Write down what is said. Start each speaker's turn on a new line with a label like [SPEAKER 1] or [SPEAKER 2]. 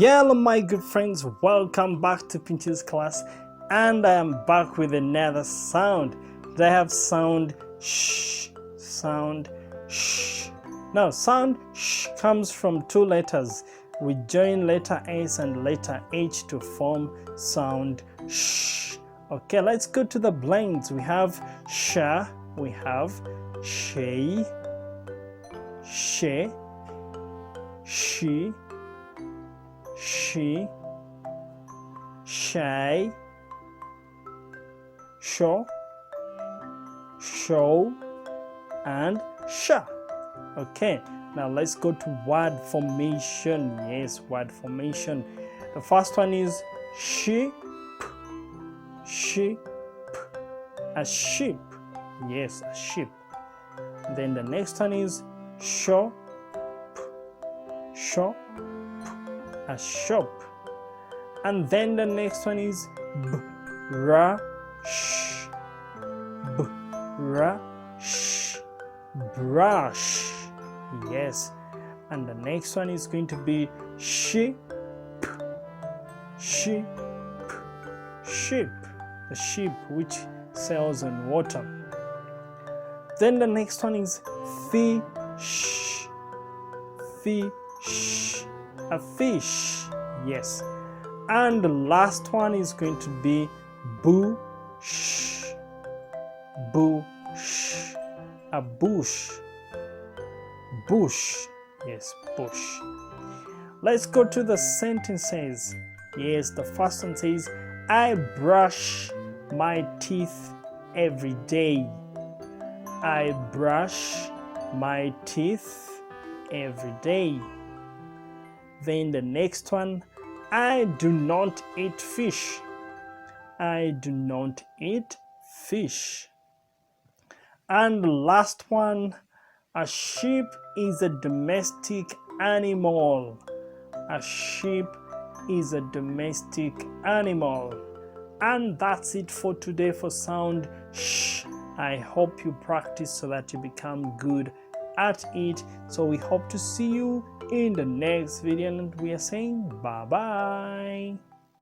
[SPEAKER 1] Hello my good friends, welcome back to Pinch's class, and I am back with another sound. I have sound sh, sound sh. Now sound sh comes from two letters. We join letter S and letter H to form sound sh. Okay, let's go to the blends. We have sha, we have she, she, she, shy, show, show, and sha. Okay, now let's go to word formation. Yes, word formation. The first one is sheep, sheep, a sheep. Yes, a sheep. Then the next one is shop, shop, a shop. And then the next one is brush, brush, brush. Yes. And the next one is going to be sheep, sheep, sheep. The sheep which sails on water. Then the next one is fish, fish, a fish. Yes. And the last one is going to be bush, bush, a bush, bush. Yes, bush. Let's go to the sentences. Yes, the first one says, I brush my teeth every day. I brush my teeth every day. Then the next one, I do not eat fish. I do not eat fish. And the last one, a sheep is a domestic animal. A sheep is a domestic animal. And that's it for today for sound sh. I hope you practice so that you become good at it. So we hope to see you in the next video, and we are saying bye bye.